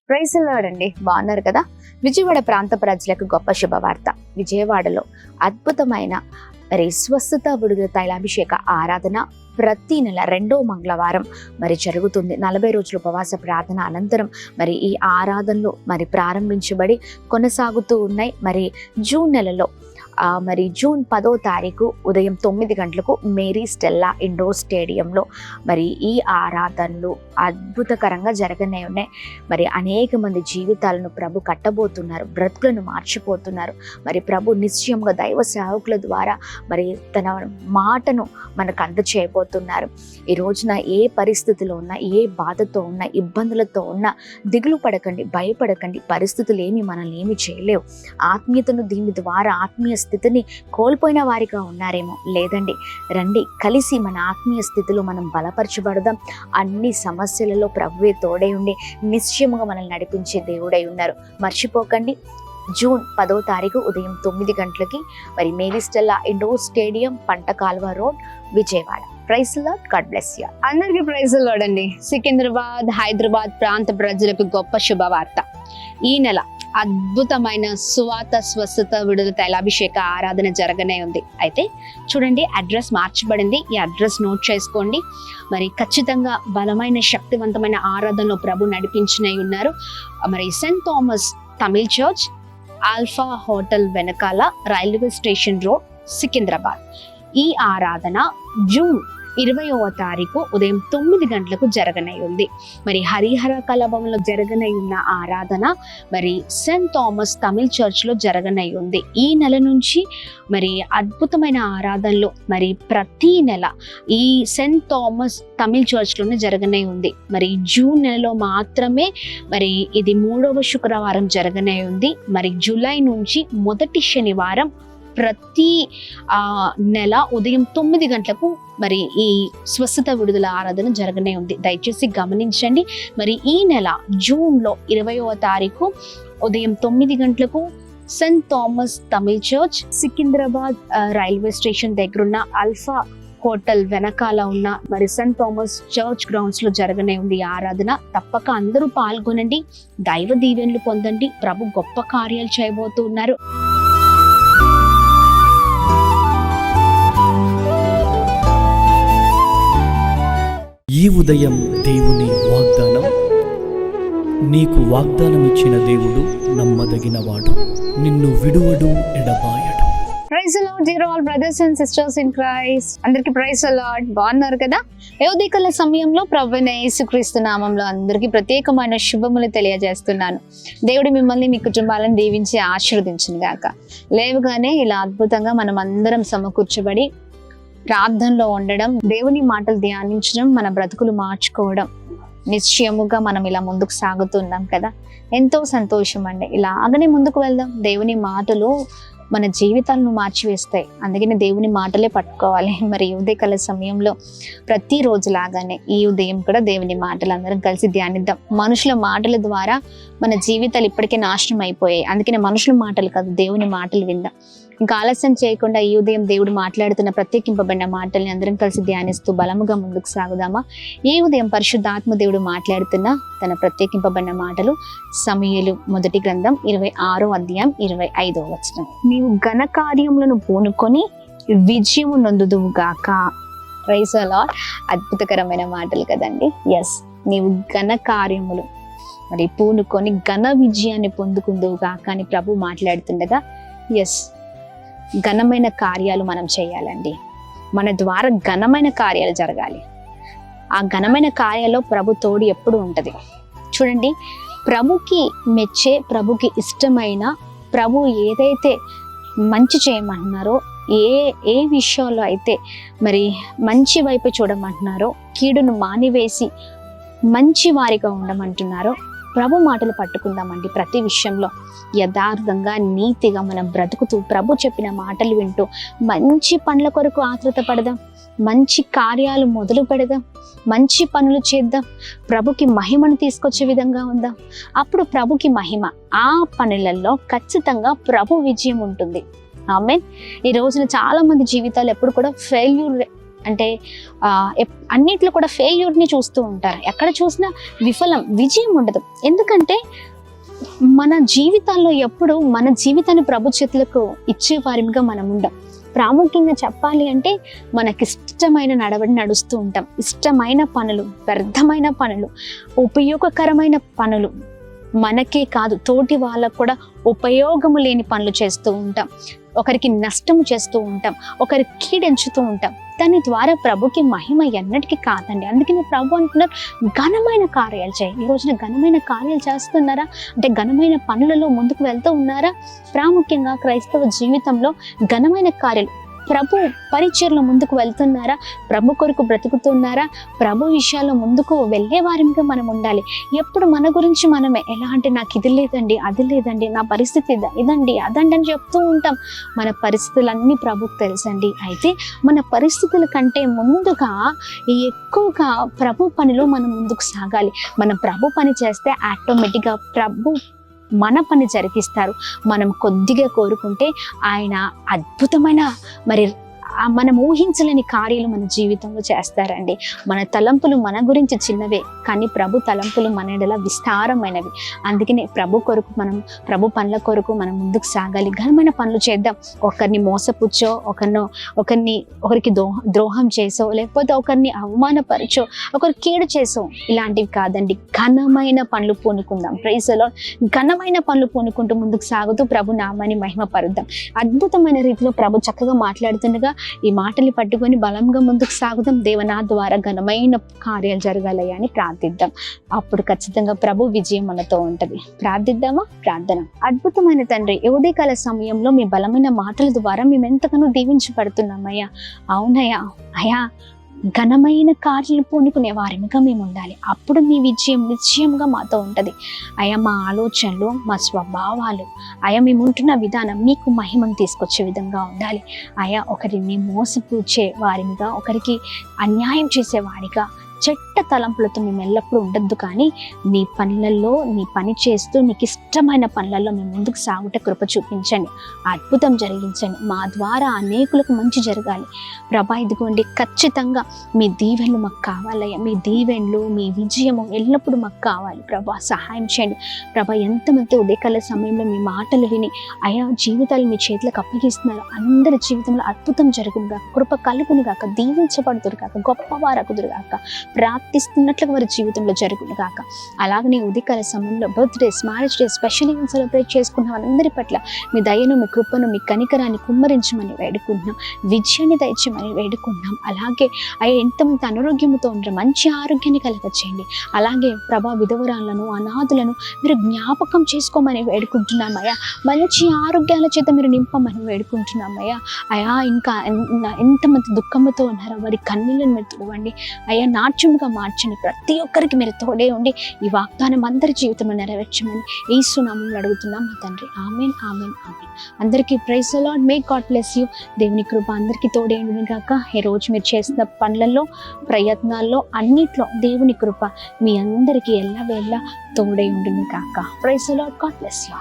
Praise the lord అండి. బాగున్నారు కదా? విజయవాడ ప్రాంత ప్రజలకు గొప్ప శుభవార్త. విజయవాడలో అద్భుతమైన స్వస్థత విడుదల తైలాభిషేక ఆరాధన ప్రతి నెల 2వ మంగళవారం జరుగుతుంది. 40 రోజుల ఉపవాస ప్రార్థన అనంతరం ఈ ఆరాధనలు ప్రారంభించబడి కొనసాగుతూ ఉన్నాయి. జూన్ నెలలో జూన్ 10వ తారీఖు ఉదయం 9 గంటలకు మేరీ స్టెల్లా ఇండోర్ స్టేడియంలో ఈ ఆరాధనలు అద్భుతకరంగా జరగనే ఉన్నాయి. అనేక మంది జీవితాలను ప్రభు కట్టబోతున్నారు, బ్రతుకులను మార్చిపోతున్నారు. ప్రభు నిశ్చయంగా దైవ సేవకుల ద్వారా తన మాటను మనకు అందచేయబోతున్నారు. ఈ రోజున ఏ పరిస్థితిలో ఉన్నా, ఏ బాధతో ఉన్నా, ఇబ్బందులతో ఉన్నా దిగులు పడకండి, భయపడకండి. పరిస్థితులు ఏమి మనల్ని ఏమి చేయలేవు. ఆత్మీయతను దీని ద్వారా ఆత్మీయ స్థితిని కోల్పోయిన వారిగా ఉన్నారేమో, లేదండి, రండి కలిసి మన ఆత్మీయ స్థితిలో మనం బలపరచబడదాం. అన్ని సమస్యలలో ప్రభువే తోడై ఉండి నిశ్చయముగా మనల్ని నడిపించే దేవుడై ఉన్నారు. మర్చిపోకండి, జూన్ 10వ తారీఖు ఉదయం 9 గంటలకి Mary Stella indoor stadium, Panta Kalva road, Vijayawada. Praise the lord. God bless you. అందరికీ ప్రైజ్ ది లార్డ్ అండి. సికింద్రాబాద్, హైదరాబాద్ ప్రాంత ప్రజలకు గొప్ప శుభవార్త. ఈ నెల అద్భుతమైన సువాత స్వస్థత విడుదల తైలాభిషేక ఆరాధన జరగనే ఉంది. అయితే చూడండి, అడ్రస్ మార్చబడింది. ఈ అడ్రస్ నోట్ చేసుకోండి. ఖచ్చితంగా బలమైన శక్తివంతమైన ఆరాధనలో ప్రభు నడిపించినై ఉన్నారు. Saint Thomas Tamil church, alpha hotel వెనకాల, రైల్వే స్టేషన్ రోడ్, సికింద్రాబాద్. ఈ ఆరాధన జూన్ 20వ తారీఖు ఉదయం 9 గంటలకు జరగనై ఉంది. హరిహర కళాభవన్లో జరగనై ఉన్న ఆరాధన సెయింట్ థామస్ తమిళ్ చర్చ్ లో జరగనై ఉంది. ఈ నెల నుంచి అద్భుతమైన ఆరాధనలు ప్రతి నెల ఈ సెయింట్ థామస్ తమిళ్ చర్చ్ లోనే జరగనై ఉంది. జూన్ నెలలో మాత్రమే ఇది 3వ శుక్రవారం జరగనై ఉంది. జూలై నుంచి మొదటి శనివారం ప్రతి నెల ఉదయం 9 గంటలకు ఈ స్వస్థత విడుదల ఆరాధన జరగనే ఉంది. దయచేసి గమనించండి. ఈ నెల జూన్లో 20వ తారీఖు ఉదయం 9 గంటలకు Saint Thomas Tamil church, Secunderabad railway station దగ్గర ఉన్న ఆల్ఫా హోటల్ వెనకాల ఉన్న సెయింట్ థామస్ చర్చ్ గ్రౌండ్స్ లో జరగనే ఉంది ఆరాధన. తప్పక అందరూ పాల్గొనండి, దైవ దీవెనలు పొందండి. ప్రభు గొప్ప కార్యాలు చేయబోతున్నారు. ఈ ఉదయం దేవుని వాగ్దానం. నీకు వాగ్దానం ఇచ్చిన దేవుడు నమ్మదగినవాడు, నిన్ను విడువడు, ఎడబాయడు. Praise the lord dear all brothers and sisters in Christ. అందరికీ ప్రైజ్ ది లార్డ్. బాగున్నారు కదా? ఉదయకాల సమయంలో ప్రభువైన యేసుక్రీస్తు నామంలో అందరికీ ప్రత్యేకమైన శుభములు తెలియజేస్తున్నాను. దేవుడు మిమ్మల్ని, మీ కుటుంబాలను దీవించి ఆశీర్వదించును గాక. లేవగానే ఇలా అద్భుతంగా మనం అందరం సమకూర్చబడి ప్రార్థనలో ఉండడం, దేవుని మాటలు ధ్యానించడం, మన బ్రతుకులు మార్చుకోవడం, నిశ్చయముగా మనం ఇలా ముందుకు సాగుతున్నాం కదా. ఎంతో సంతోషం అండి. ఇలాగనే ముందుకు వెళ్దాం. దేవుని మాటలు మన జీవితాలను మార్చివేస్తాయి. అందుకని దేవుని మాటలే పట్టుకోవాలి. ఉదయకాల సమయంలో ప్రతిరోజు లాగానే ఈ ఉదయం కూడా దేవుని మాటలు అందరం కలిసి ధ్యానిద్దాం. మనుషుల మాటల ద్వారా మన జీవితాలు ఇప్పటికే నాశనం అయిపోయాయి. అందుకని మనుషుల మాటలు కాదు, దేవుని మాటలు విందాం. ఇంకా ఆలస్యం చేయకుండా ఈ ఉదయం దేవుడు మాట్లాడుతున్న ప్రత్యేకింపబడిన మాటల్ని అందరం కలిసి ధ్యానిస్తూ బలముగా ముందుకు సాగుదామా? ఈ ఉదయం పరిశుద్ధాత్మ దేవుడు మాట్లాడుతున్న తన ప్రత్యేకింపబడిన మాటలు సమూయేలు మొదటి గ్రంథం 26వ అధ్యాయం 25వ వచనం. నీవు ఘన కార్యములను పూనుకొని విజయము నొందుదువుగాక. Praise the lord. అద్భుతకరమైన మాటలు కదండి. ఎస్, నీవు ఘన కార్యములు పూనుకొని ఘన విజయాన్ని పొందుకుందువుగాక అని ప్రభు మాట్లాడుతుండగా, ఎస్, ఘనమైన కార్యాలు మనం చేయాలండి. మన ద్వారా ఘనమైన కార్యాలు జరగాలి. ఆ ఘనమైన కార్యాల్లో ప్రభు తోడు ఎప్పుడు ఉంటుంది. చూడండి, ప్రభుకి మెచ్చే, ప్రభుకి ఇష్టమైన, ప్రభు ఏదైతే మంచి చేయమంటున్నారో, ఏ విషయాల్లో అయితే మంచి వైపు చూడమంటున్నారో, కీడును మానివేసి మంచి వారిగా ఉండమంటున్నారో ప్రభు మాటలు పట్టుకుందామండి. ప్రతి విషయంలో యథార్థంగా, నీతిగా మనం బ్రతుకుతూ ప్రభు చెప్పిన మాటలు వింటూ మంచి పనుల కొరకు ఆతృత పడదాం, మంచి కార్యాలు మొదలు పెడదాం, మంచి పనులు చేద్దాం, ప్రభుకి మహిమను తీసుకొచ్చే విధంగా ఉందాం. అప్పుడు ప్రభుకి మహిమ. ఆ పనులలో ఖచ్చితంగా ప్రభు విజయం ఉంటుంది. ఆమేన్. ఈ రోజున చాలా మంది జీవితాలు ఎప్పుడు కూడా ఫెయిల్యూర్ అంటే అన్నిట్లో కూడా ఫెయిల్యూర్ని చూస్తూ ఉంటారు. ఎక్కడ చూసినా విజయం ఉండదు. ఎందుకంటే మన జీవితాల్లో ఎప్పుడు మన జీవితాన్ని ప్రభు చేతులకు ఇచ్చే వారిగా మనం ఉండం. ప్రాముఖ్యంగా చెప్పాలి అంటే మనకిష్టమైన నడవడి నడుస్తూ ఉంటాం. ఇష్టమైన పనులు, వ్యర్థమైన పనులు, ఉపయోగకరమైన పనులు, మనకే కాదు తోటి వాళ్ళకు కూడా ఉపయోగము లేని పనులు చేస్తూ ఉంటాం. ఒకరికి నష్టం చేస్తూ ఉంటాం, ఒకరికి కీడెంచుతూ ఉంటాం. దాని ద్వారా ప్రభుకి మహిమ ఎన్నటికీ కాదండి. అందుకని ప్రభు అంటున్నారు, ఘనమైన కార్యాలు చేయి. ఈ రోజున ఘనమైన కార్యాలు చేస్తున్నారా అంటే ఘనమైన పనులలో ముందుకు వెళ్తూ ఉన్నారా? ప్రాముఖ్యంగా క్రైస్తవ జీవితంలో ఘనమైన కార్యాలు, ప్రభు పరిచర్లో ముందుకు వెళ్తున్నారా? ప్రభు కొరకు బ్రతుకుతున్నారా? ప్రభు విషయాల్లో ముందుకు వెళ్ళే వారిగా మనం ఉండాలి. ఎప్పుడు మన గురించి మనమే ఎలా అంటే నాకు ఇది లేదండి, అది లేదండి, నా పరిస్థితి ఇదండి అదండి అని చెప్తూ ఉంటాం. మన పరిస్థితులన్నీ ప్రభుకు తెలుసండి. అయితే మన పరిస్థితుల కంటే ముందుగా ఎక్కువగా ప్రభు పనిలో మనం ముందుకు సాగాలి. మనం ప్రభు పని చేస్తే ఆటోమేటిక్గా ప్రభు మన పని జరిగిస్తారు. మనం కొద్దిగా కోరుకుంటే ఆయన అద్భుతమైన మనం ఊహించలేని కార్యాలు మన జీవితంలో చేస్తారండి. మన తలంపులు మన గురించి చిన్నవే, కానీ ప్రభు తలంపులు మన ఎడల విస్తారమైనవి. అందుకనే ప్రభు పనుల కొరకు మనం ముందుకు సాగాలి. ఘనమైన పనులు చేద్దాం. ఒకరిని మోసపుచ్చో, ఒకరికి ద్రోహం చేసో, లేకపోతే ఒకరిని అవమానపరచో, ఒకరు కీడు చేసో, ఇలాంటివి కాదండి. ఘనమైన పనులు పూనుకుందాం. Praise the lord. ఘనమైన పనులు పూనుకుంటూ ముందుకు సాగుతూ ప్రభు నామాన్ని మహిమపరుద్దాం. అద్భుతమైన రీతిలో ప్రభు చక్కగా మాట్లాడుతుండగా ఈ మాటల్ని పట్టుకొని బలంగా ముందుకు సాగుదాం. దేవనా ద్వారా ఘనమైన కార్యాలు జరగాలయ్యా అని ప్రార్థిద్దాం. అప్పుడు ఖచ్చితంగా ప్రభు విజయం మనతో ఉంటది. ప్రార్థిద్దామా? ప్రార్థన. అద్భుతమైన తండ్రి, ఉదయకాల సమయంలో మీ బలమైన మాటల ద్వారా మేము ఎంతగానో దీవించబడుతున్నామయ్యా. అవునయ్యా, అయ్యా ఘనమైన కార్యాలు పూనుకునే వారిగా మేము ఉండాలి. అప్పుడు మీ విజయం నిశ్చయంగా మాతో ఉంటుంది. అయ్యా మా ఆలోచనలు, మా స్వభావాలు, అయ్యా మేము ఉంటున్న విధానం మీకు మహిమను తీసుకొచ్చే విధంగా ఉండాలి. అయ్యా ఒకరిని మోసపూచే వారిగా, ఒకరికి అన్యాయం చేసే వారిగా, చెట్ట తలంపులతో మేము ఎల్లప్పుడూ ఉండద్దు. కానీ నీ పనులలో, నీ పని చేస్తూ నీకు ఇష్టమైన పనులలో మేము ముందుకు సాగుట కృప చూపించండి. అద్భుతం జరిగించండి. మా ద్వారా అనేకులకు మంచి జరగాలి. ప్రభా ఇదిగోండి, ఖచ్చితంగా మీ దీవెనలు మాకు కావాలయ్యా. మీ దీవెనలు, మీ విజయము ఎల్లప్పుడూ మాకు కావాలి. ప్రభా సహాయం చేయండి. ప్రభా ఎంతమంది ఉదయకాల సమయంలో మీ మాటలు విని అయా జీవితాలు మీ చేతులకు అప్పగిస్తున్నారు, అందరి జీవితంలో అద్భుతం జరుగును గాక, కృప కలుగును గాక, దీవించబడుతురు గాక, గొప్పవారగుదురు గాక, ప్రార్థిస్తున్నట్లుగా వారి జీవితంలో జరుగును గాక. అలాగనే ఉదయకాల సమయంలో birthdays, marriage days, special event celebrate చేసుకున్న వాళ్ళందరి పట్ల మీ దయను, మీ కృపను, మీ కనికరాన్ని కుమ్మరించమని వేడుకుంటున్నాం. విజయాన్ని దయచేయమని వేడుకుంటున్నాం. అలాగే అయ్యా ఎంతమంది అనారోగ్యంతో ఉండరు, మంచి ఆరోగ్యాన్ని కలగచేయండి. అలాగే ప్రభా విధవరాలను, అనాథులను మీరు జ్ఞాపకం చేసుకోమని వేడుకుంటున్నామయ్యా. మంచి ఆరోగ్యాల చేత మీరు నింపమని వేడుకుంటున్నామయ్యా. అయ్యా ఇంకా ఎంతమంది దుఃఖంతో ఉన్నారో వారి కన్నీళ్ళను మీరు తుడవండి. అయ్యా నాట్యముగా మార్చండి. ప్రతి ఒక్కరికి మీరు తోడే ఉండి ఈ వాగ్దానం అందరి జీవితంలో నెరవేర్చమని యేసు నామములో అడుగుతున్నాం మా తండ్రి. ఆమేన్, ఆమేన్, ఆమేన్. అందరికీ praise the Lord. May God bless you. దేవుని కృప అందరికీ తోడే ఉండును గాక. ఈ రోజు మీరు చేసిన పనులలో, ప్రయత్నాల్లో అన్నిట్లో దేవుని కృప మీ అందరికీ ఎల్లవేళ తోడే ఉండును గాక. Praise the lord. God bless you.